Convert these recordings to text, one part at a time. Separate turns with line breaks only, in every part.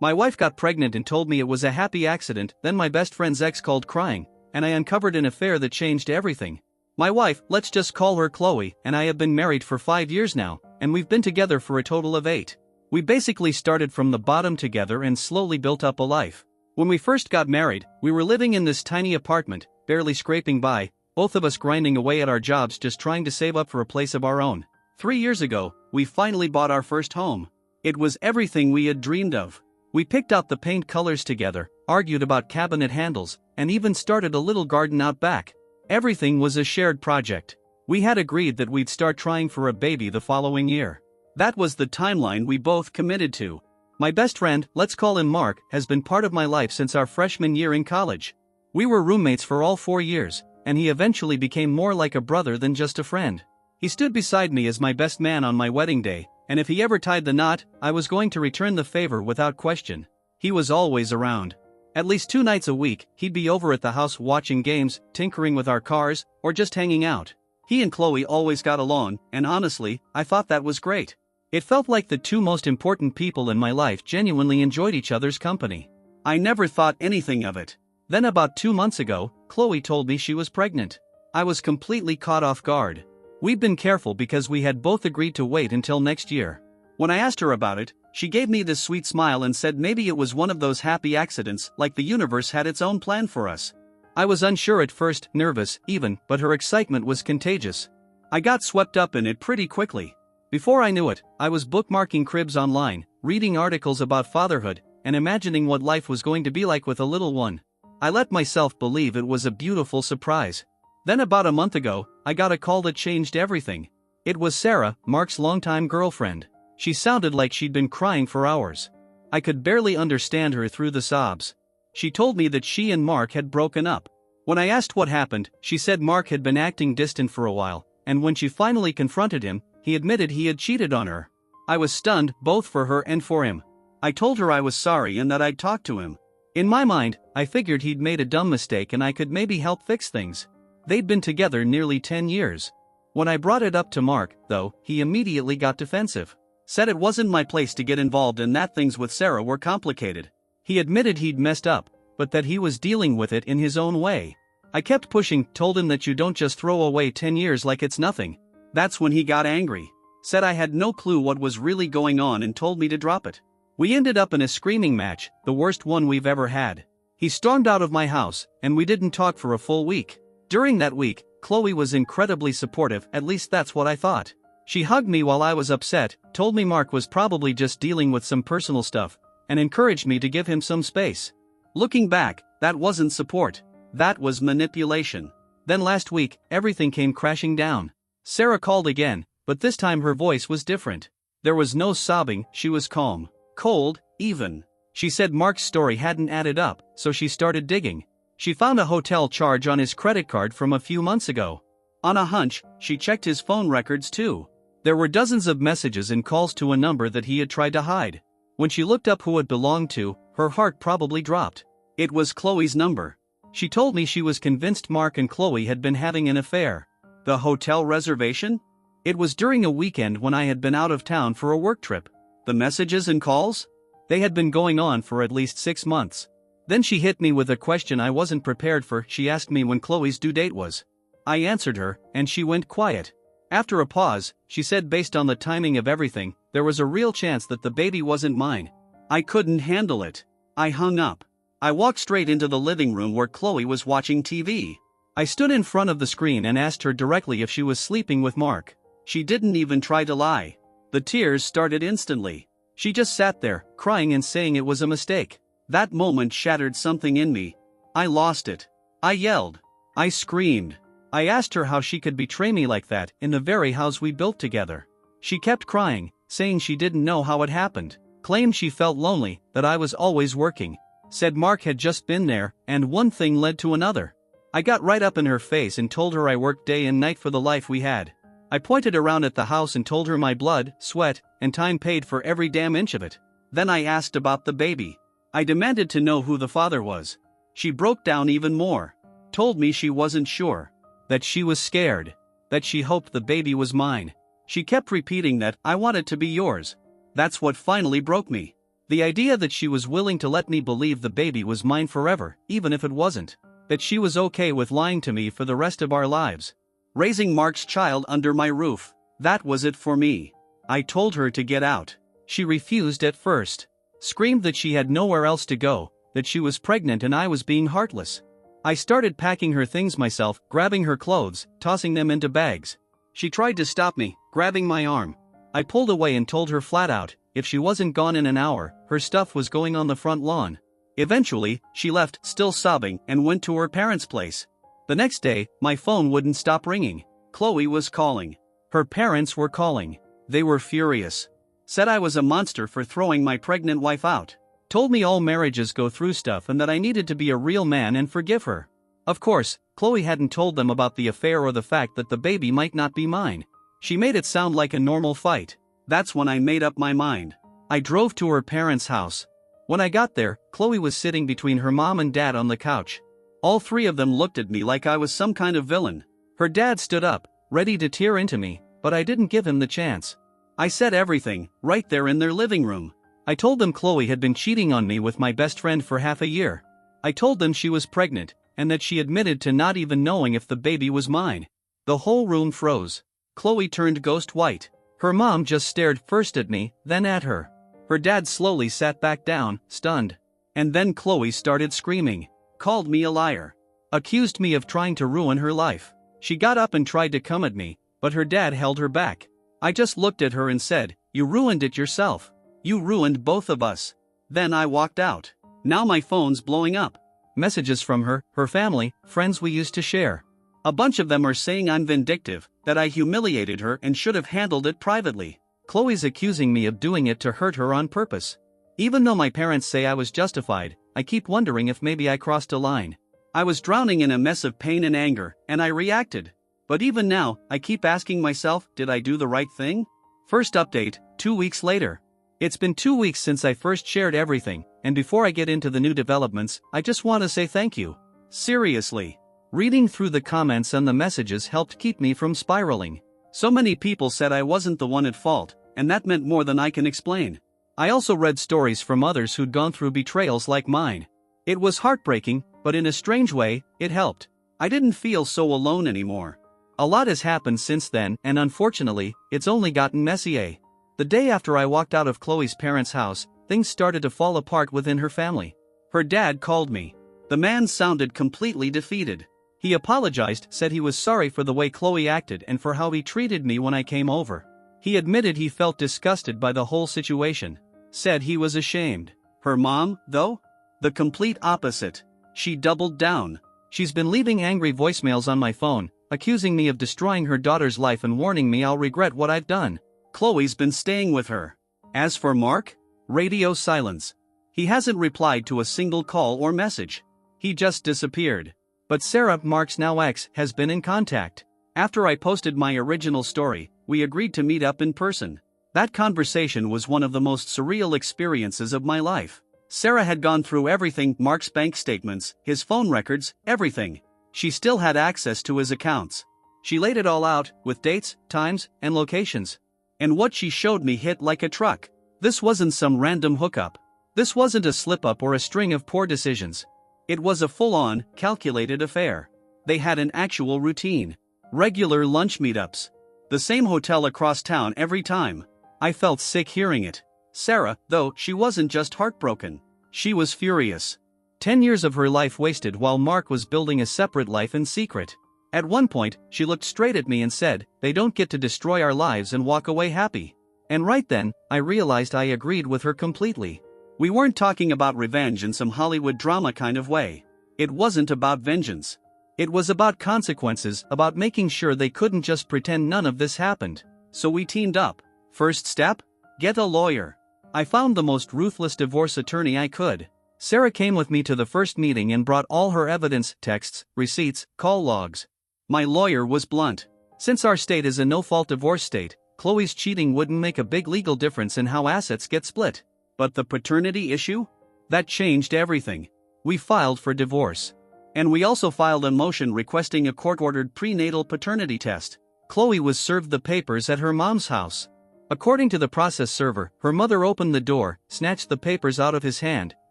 My wife got pregnant and told me it was a happy accident, then my best friend's ex called crying, and I uncovered an affair that changed everything. My wife, let's just call her Chloe, and I have been married for 5 years now, and we've been together for a total of 8. We basically started from the bottom together and slowly built up a life. When we first got married, we were living in this tiny apartment, barely scraping by, both of us grinding away at our jobs just trying to save up for a place of our own. 3 years ago, we finally bought our first home. It was everything we had dreamed of. We picked out the paint colors together, argued about cabinet handles, and even started a little garden out back. Everything was a shared project. We had agreed that we'd start trying for a baby the following year. That was the timeline we both committed to. My best friend, let's call him Mark, has been part of my life since our freshman year in college. We were roommates for all 4 years, and he eventually became more like a brother than just a friend. He stood beside me as my best man on my wedding day, and if he ever tied the knot, I was going to return the favor without question. He was always around. At least 2 nights a week, he'd be over at the house watching games, tinkering with our cars, or just hanging out. He and Chloe always got along, and honestly, I thought that was great. It felt like the 2 most important people in my life genuinely enjoyed each other's company. I never thought anything of it. Then about 2 months ago, Chloe told me she was pregnant. I was completely caught off guard. We'd been careful because we had both agreed to wait until next year. When I asked her about it, she gave me this sweet smile and said maybe it was one of those happy accidents, like the universe had its own plan for us. I was unsure at first, nervous even, but her excitement was contagious. I got swept up in it pretty quickly. Before I knew it, I was bookmarking cribs online, reading articles about fatherhood, and imagining what life was going to be like with a little one. I let myself believe it was a beautiful surprise. Then about a month ago, I got a call that changed everything. It was Sarah, Mark's longtime girlfriend. She sounded like she'd been crying for hours. I could barely understand her through the sobs. She told me that she and Mark had broken up. When I asked what happened, she said Mark had been acting distant for a while, and when she finally confronted him, he admitted he had cheated on her. I was stunned, both for her and for him. I told her I was sorry and that I'd talk to him. In my mind, I figured he'd made a dumb mistake and I could maybe help fix things. They'd been together nearly 10 years. When I brought it up to Mark, though, he immediately got defensive. Said it wasn't my place to get involved and that things with Sarah were complicated. He admitted he'd messed up, but that he was dealing with it in his own way. I kept pushing, told him that you don't just throw away 10 years like it's nothing. That's when he got angry. Said I had no clue what was really going on and told me to drop it. We ended up in a screaming match, the worst one we've ever had. He stormed out of my house, and we didn't talk for a full week. During that week, Chloe was incredibly supportive, at least that's what I thought. She hugged me while I was upset, told me Mark was probably just dealing with some personal stuff, and encouraged me to give him some space. Looking back, that wasn't support. That was manipulation. Then last week, everything came crashing down. Sarah called again, but this time her voice was different. There was no sobbing, she was calm. Cold, even. She said Mark's story hadn't added up, so she started digging. She found a hotel charge on his credit card from a few months ago. On a hunch, she checked his phone records too. There were dozens of messages and calls to a number that he had tried to hide. When she looked up who it belonged to, her heart probably dropped. It was Chloe's number. She told me she was convinced Mark and Chloe had been having an affair. The hotel reservation? It was during a weekend when I had been out of town for a work trip. The messages and calls? They had been going on for at least 6 months. Then she hit me with a question I wasn't prepared for. She asked me when Chloe's due date was. I answered her, and she went quiet. After a pause, she said based on the timing of everything, there was a real chance that the baby wasn't mine. I couldn't handle it. I hung up. I walked straight into the living room where Chloe was watching TV. I stood in front of the screen and asked her directly if she was sleeping with Mark. She didn't even try to lie. The tears started instantly. She just sat there, crying and saying it was a mistake. That moment shattered something in me. I lost it. I yelled. I screamed. I asked her how she could betray me like that in the very house we built together. She kept crying, saying she didn't know how it happened. Claimed she felt lonely, that I was always working. Said Mark had just been there, and one thing led to another. I got right up in her face and told her I worked day and night for the life we had. I pointed around at the house and told her my blood, sweat, and time paid for every damn inch of it. Then I asked about the baby. I demanded to know who the father was. She broke down even more. Told me she wasn't sure. That she was scared. That she hoped the baby was mine. She kept repeating that I wanted to be yours. That's what finally broke me. The idea that she was willing to let me believe the baby was mine forever, even if it wasn't. That she was okay with lying to me for the rest of our lives. Raising Mark's child under my roof. That was it for me. I told her to get out. She refused at first. Screamed that she had nowhere else to go, that she was pregnant and I was being heartless. I started packing her things myself, grabbing her clothes, tossing them into bags. She tried to stop me, grabbing my arm. I pulled away and told her flat out, if she wasn't gone in an hour, her stuff was going on the front lawn. Eventually, she left, still sobbing, and went to her parents' place. The next day, my phone wouldn't stop ringing. Chloe was calling. Her parents were calling. They were furious. Said I was a monster for throwing my pregnant wife out. Told me all marriages go through stuff and that I needed to be a real man and forgive her. Of course, Chloe hadn't told them about the affair or the fact that the baby might not be mine. She made it sound like a normal fight. That's when I made up my mind. I drove to her parents' house. When I got there, Chloe was sitting between her mom and dad on the couch. All three of them looked at me like I was some kind of villain. Her dad stood up, ready to tear into me, but I didn't give him the chance. I said everything, right there in their living room. I told them Chloe had been cheating on me with my best friend for half a year. I told them she was pregnant, and that she admitted to not even knowing if the baby was mine. The whole room froze. Chloe turned ghost white. Her mom just stared first at me, then at her. Her dad slowly sat back down, stunned. And then Chloe started screaming. Called me a liar. Accused me of trying to ruin her life. She got up and tried to come at me, but her dad held her back. I just looked at her and said, "You ruined it yourself. You ruined both of us." Then I walked out. Now my phone's blowing up. Messages from her, her family, friends we used to share. A bunch of them are saying I'm vindictive, that I humiliated her and should have handled it privately. Chloe's accusing me of doing it to hurt her on purpose. Even though my parents say I was justified, I keep wondering if maybe I crossed a line. I was drowning in a mess of pain and anger, and I reacted. But even now, I keep asking myself, did I do the right thing? First update, 2 weeks later. It's been 2 weeks since I first shared everything, and before I get into the new developments, I just want to say thank you. Seriously. Reading through the comments and the messages helped keep me from spiraling. So many people said I wasn't the one at fault, and that meant more than I can explain. I also read stories from others who'd gone through betrayals like mine. It was heartbreaking, but in a strange way, it helped. I didn't feel so alone anymore. A lot has happened since then, and unfortunately, it's only gotten messier. The day after I walked out of Chloe's parents' house, things started to fall apart within her family. Her dad called me. The man sounded completely defeated. He apologized, said he was sorry for the way Chloe acted and for how he treated me when I came over. He admitted he felt disgusted by the whole situation. Said he was ashamed. Her mom, though? The complete opposite. She doubled down. She's been leaving angry voicemails on my phone, accusing me of destroying her daughter's life and warning me I'll regret what I've done. Chloe's been staying with her. As for Mark? Radio silence. He hasn't replied to a single call or message. He just disappeared. But Sarah, Mark's now ex, has been in contact. After I posted my original story, we agreed to meet up in person. That conversation was one of the most surreal experiences of my life. Sarah had gone through everything, Mark's bank statements, his phone records, everything. She still had access to his accounts. She laid it all out, with dates, times, and locations. And what she showed me hit like a truck. This wasn't some random hookup. This wasn't a slip-up or a string of poor decisions. It was a full-on, calculated affair. They had an actual routine. Regular lunch meetups. The same hotel across town every time. I felt sick hearing it. Sarah, though, she wasn't just heartbroken. She was furious. 10 years of her life wasted while Mark was building a separate life in secret. At one point, she looked straight at me and said, "They don't get to destroy our lives and walk away happy." And right then, I realized I agreed with her completely. We weren't talking about revenge in some Hollywood drama kind of way. It wasn't about vengeance. It was about consequences, about making sure they couldn't just pretend none of this happened. So we teamed up. First step? Get a lawyer. I found the most ruthless divorce attorney I could. Sarah came with me to the first meeting and brought all her evidence, texts, receipts, call logs. My lawyer was blunt. Since our state is a no-fault divorce state, Chloe's cheating wouldn't make a big legal difference in how assets get split. But the paternity issue? That changed everything. We filed for divorce. And we also filed a motion requesting a court-ordered prenatal paternity test. Chloe was served the papers at her mom's house. According to the process server, her mother opened the door, snatched the papers out of his hand,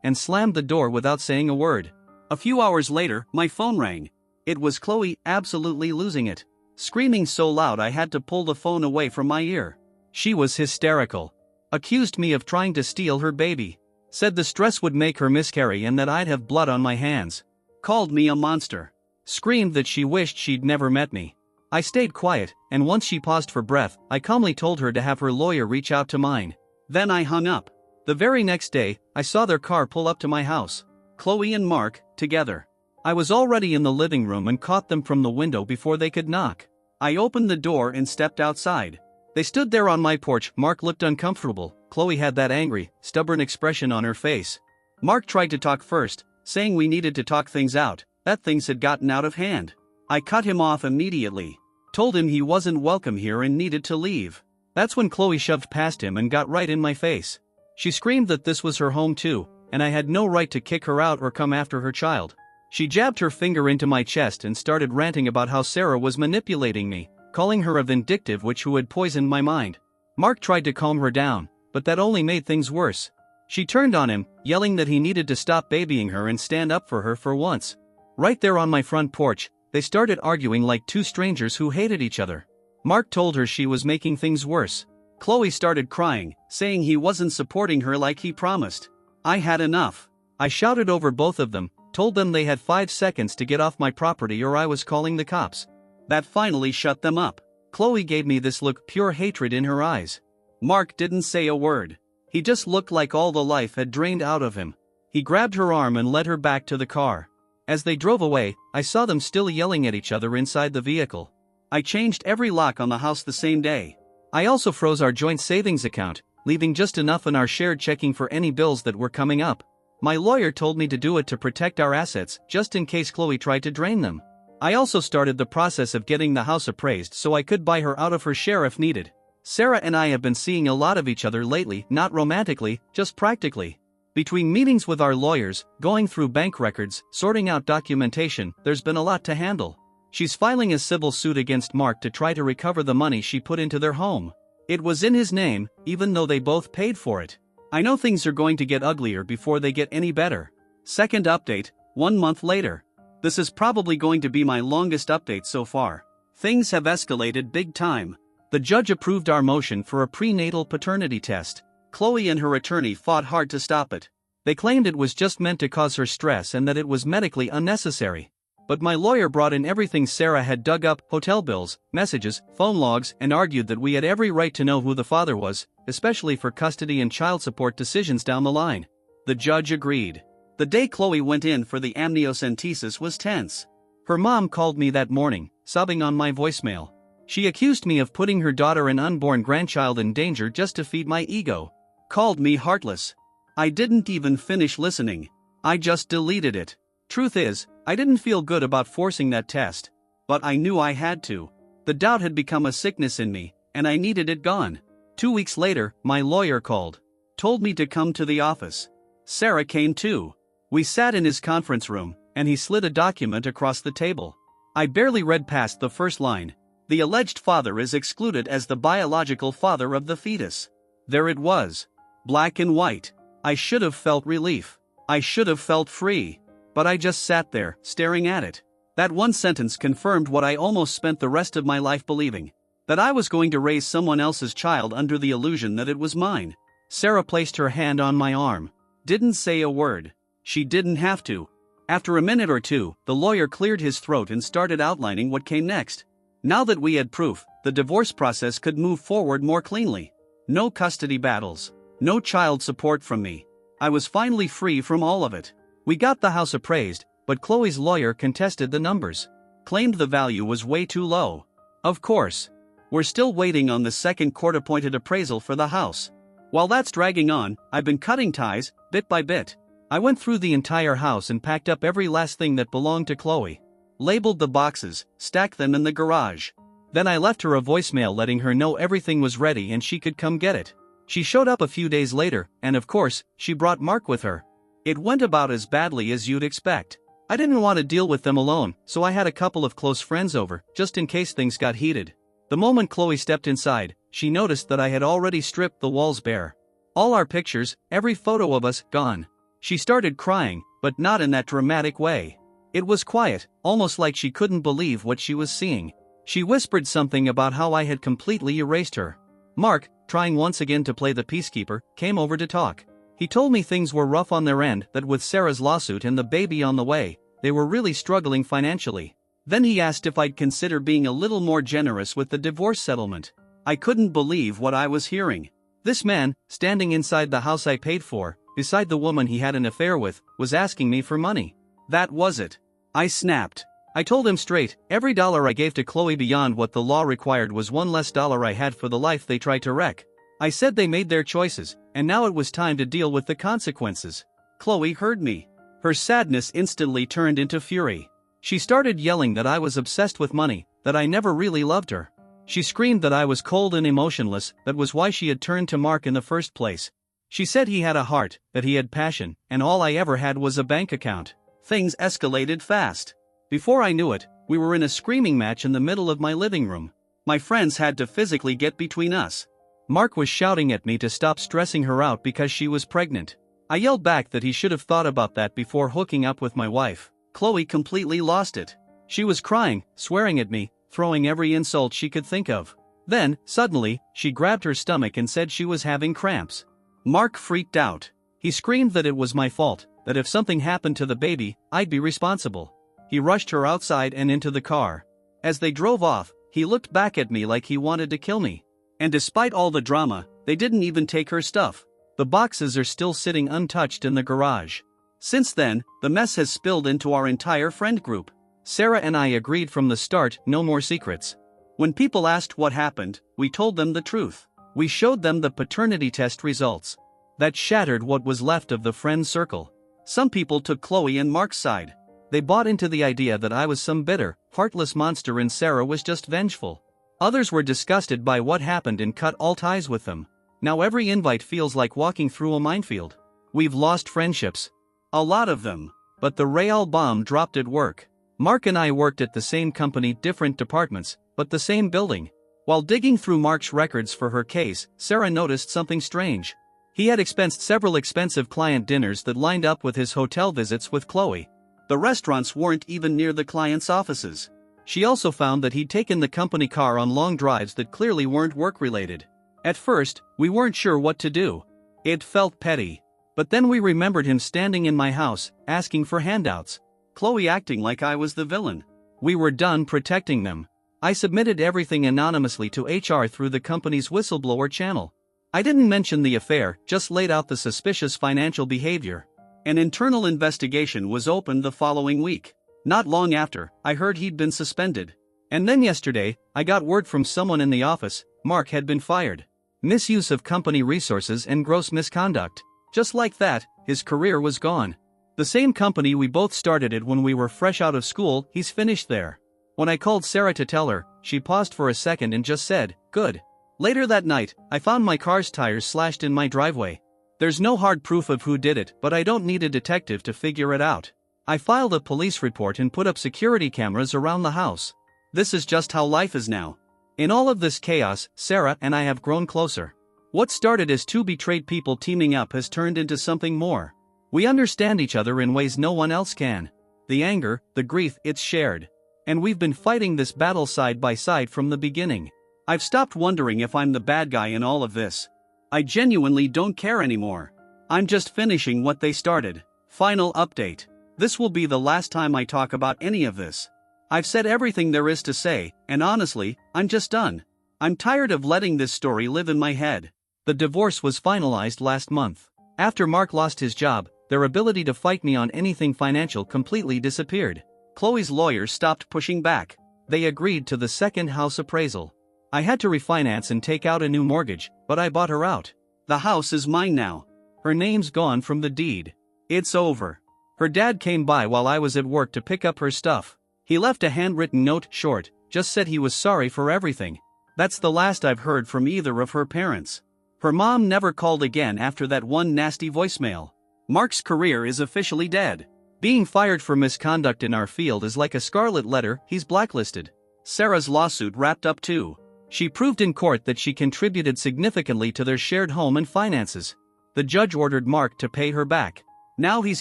and slammed the door without saying a word. A few hours later, my phone rang. It was Chloe, absolutely losing it. Screaming so loud I had to pull the phone away from my ear. She was hysterical. Accused me of trying to steal her baby. Said the stress would make her miscarry and that I'd have blood on my hands. Called me a monster. Screamed that she wished she'd never met me. I stayed quiet, and once she paused for breath, I calmly told her to have her lawyer reach out to mine. Then I hung up. The very next day, I saw their car pull up to my house. Chloe and Mark, together. I was already in the living room and caught them from the window before they could knock. I opened the door and stepped outside. They stood there on my porch. Mark looked uncomfortable. Chloe had that angry, stubborn expression on her face. Mark tried to talk first, saying we needed to talk things out, that things had gotten out of hand. I cut him off immediately. Told him he wasn't welcome here and needed to leave. That's when Chloe shoved past him and got right in my face. She screamed that this was her home too, and I had no right to kick her out or come after her child. She jabbed her finger into my chest and started ranting about how Sarah was manipulating me, calling her a vindictive witch who had poisoned my mind. Mark tried to calm her down, but that only made things worse. She turned on him, yelling that he needed to stop babying her and stand up for her for once. Right there on my front porch, they started arguing like two strangers who hated each other. Mark told her she was making things worse. Chloe started crying, saying he wasn't supporting her like he promised. I had enough. I shouted over both of them, told them they had 5 seconds to get off my property or I was calling the cops. That finally shut them up. Chloe gave me this look, pure hatred in her eyes. Mark didn't say a word. He just looked like all the life had drained out of him. He grabbed her arm and led her back to the car. As they drove away, I saw them still yelling at each other inside the vehicle. I changed every lock on the house the same day. I also froze our joint savings account, leaving just enough in our shared checking for any bills that were coming up. My lawyer told me to do it to protect our assets, just in case Chloe tried to drain them. I also started the process of getting the house appraised so I could buy her out of her share if needed. Sarah and I have been seeing a lot of each other lately, not romantically, just practically. Between meetings with our lawyers, going through bank records, sorting out documentation, there's been a lot to handle. She's filing a civil suit against Mark to try to recover the money she put into their home. It was in his name, even though they both paid for it. I know things are going to get uglier before they get any better. Second update, 1 month later. This is probably going to be my longest update so far. Things have escalated big time. The judge approved our motion for a prenatal paternity test. Chloe and her attorney fought hard to stop it. They claimed it was just meant to cause her stress and that it was medically unnecessary. But my lawyer brought in everything Sarah had dug up, hotel bills, messages, phone logs, and argued that we had every right to know who the father was, especially for custody and child support decisions down the line. The judge agreed. The day Chloe went in for the amniocentesis was tense. Her mom called me that morning, sobbing on my voicemail. She accused me of putting her daughter and unborn grandchild in danger just to feed my ego. Called me heartless. I didn't even finish listening. I just deleted it. Truth is, I didn't feel good about forcing that test. But I knew I had to. The doubt had become a sickness in me, and I needed it gone. 2 weeks later, my lawyer called. Told me to come to the office. Sarah came too. We sat in his conference room, and he slid a document across the table. I barely read past the first line. The alleged father is excluded as the biological father of the fetus. There it was. Black and white. I should have felt relief. I should have felt free. But I just sat there, staring at it. That one sentence confirmed what I almost spent the rest of my life believing. That I was going to raise someone else's child under the illusion that it was mine. Sarah placed her hand on my arm. Didn't say a word. She didn't have to. After a minute or two, the lawyer cleared his throat and started outlining what came next. Now that we had proof, the divorce process could move forward more cleanly. No custody battles. No child support from me. I was finally free from all of it. We got the house appraised, but Chloe's lawyer contested the numbers. Claimed the value was way too low. Of course. We're still waiting on the second court-appointed appraisal for the house. While that's dragging on, I've been cutting ties, bit by bit. I went through the entire house and packed up every last thing that belonged to Chloe. Labeled the boxes, stacked them in the garage. Then I left her a voicemail letting her know everything was ready and she could come get it. She showed up a few days later, and of course, she brought Mark with her. It went about as badly as you'd expect. I didn't want to deal with them alone, so I had a couple of close friends over, just in case things got heated. The moment Chloe stepped inside, she noticed that I had already stripped the walls bare. All our pictures, every photo of us, gone. She started crying, but not in that dramatic way. It was quiet, almost like she couldn't believe what she was seeing. She whispered something about how I had completely erased her. Mark, trying once again to play the peacekeeper, came over to talk. He told me things were rough on their end, that with Sarah's lawsuit and the baby on the way, they were really struggling financially. Then he asked if I'd consider being a little more generous with the divorce settlement. I couldn't believe what I was hearing. This man, standing inside the house I paid for, beside the woman he had an affair with, was asking me for money. That was it. I snapped. I told him straight, every dollar I gave to Chloe beyond what the law required was one less dollar I had for the life they tried to wreck. I said they made their choices, and now it was time to deal with the consequences. Chloe heard me. Her sadness instantly turned into fury. She started yelling that I was obsessed with money, that I never really loved her. She screamed that I was cold and emotionless, that was why she had turned to Mark in the first place. She said he had a heart, that he had passion, and all I ever had was a bank account. Things escalated fast. Before I knew it, we were in a screaming match in the middle of my living room. My friends had to physically get between us. Mark was shouting at me to stop stressing her out because she was pregnant. I yelled back that he should have thought about that before hooking up with my wife. Chloe completely lost it. She was crying, swearing at me, throwing every insult she could think of. Then, suddenly, she grabbed her stomach and said she was having cramps. Mark freaked out. He screamed that it was my fault, that if something happened to the baby, I'd be responsible. He rushed her outside and into the car. As they drove off, he looked back at me like he wanted to kill me. And despite all the drama, they didn't even take her stuff. The boxes are still sitting untouched in the garage. Since then, the mess has spilled into our entire friend group. Sarah and I agreed from the start, no more secrets. When people asked what happened, we told them the truth. We showed them the paternity test results. That shattered what was left of the friend circle. Some people took Chloe and Mark's side. They bought into the idea that I was some bitter, heartless monster and Sarah was just vengeful. Others were disgusted by what happened and cut all ties with them. Now every invite feels like walking through a minefield. We've lost friendships. A lot of them. But the real bomb dropped at work. Mark and I worked at the same company, different departments, but the same building. While digging through Mark's records for her case, Sarah noticed something strange. He had expensed several expensive client dinners that lined up with his hotel visits with Chloe. The restaurants weren't even near the client's offices. She also found that he'd taken the company car on long drives that clearly weren't work-related. At first, we weren't sure what to do. It felt petty. But then we remembered him standing in my house, asking for handouts. Chloe acting like I was the villain. We were done protecting them. I submitted everything anonymously to HR through the company's whistleblower channel. I didn't mention the affair, just laid out the suspicious financial behavior. An internal investigation was opened the following week. Not long after, I heard he'd been suspended. And then yesterday, I got word from someone in the office, Mark had been fired. Misuse of company resources and gross misconduct. Just like that, his career was gone. The same company we both started at when we were fresh out of school, he's finished there. When I called Sarah to tell her, she paused for a second and just said, "Good." Later that night, I found my car's tires slashed in my driveway. There's no hard proof of who did it, but I don't need a detective to figure it out. I filed a police report and put up security cameras around the house. This is just how life is now. In all of this chaos, Sarah and I have grown closer. What started as two betrayed people teaming up has turned into something more. We understand each other in ways no one else can. The anger, the grief, it's shared. And we've been fighting this battle side by side from the beginning. I've stopped wondering if I'm the bad guy in all of this. I genuinely don't care anymore. I'm just finishing what they started. Final update. This will be the last time I talk about any of this. I've said everything there is to say, and honestly, I'm just done. I'm tired of letting this story live in my head. The divorce was finalized last month. After Mark lost his job, their ability to fight me on anything financial completely disappeared. Chloe's lawyers stopped pushing back. They agreed to the second house appraisal. I had to refinance and take out a new mortgage, but I bought her out. The house is mine now. Her name's gone from the deed. It's over. Her dad came by while I was at work to pick up her stuff. He left a handwritten note, short, just said he was sorry for everything. That's the last I've heard from either of her parents. Her mom never called again after that one nasty voicemail. Mark's career is officially dead. Being fired for misconduct in our field is like a scarlet letter, he's blacklisted. Sarah's lawsuit wrapped up too. She proved in court that she contributed significantly to their shared home and finances. The judge ordered Mark to pay her back. Now he's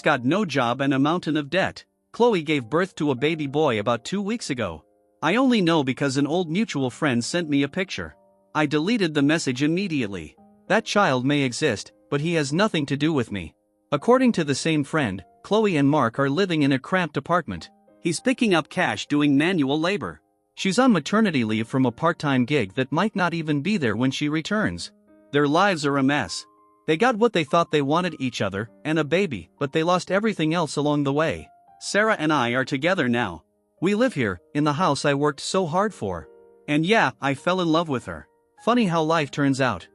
got no job and a mountain of debt. Chloe gave birth to a baby boy about 2 weeks ago. I only know because an old mutual friend sent me a picture. I deleted the message immediately. That child may exist, but he has nothing to do with me. According to the same friend, Chloe and Mark are living in a cramped apartment. He's picking up cash doing manual labor. She's on maternity leave from a part-time gig that might not even be there when she returns. Their lives are a mess. They got what they thought they wanted, each other, and a baby, but they lost everything else along the way. Sarah and I are together now. We live here, in the house I worked so hard for. And yeah, I fell in love with her. Funny how life turns out.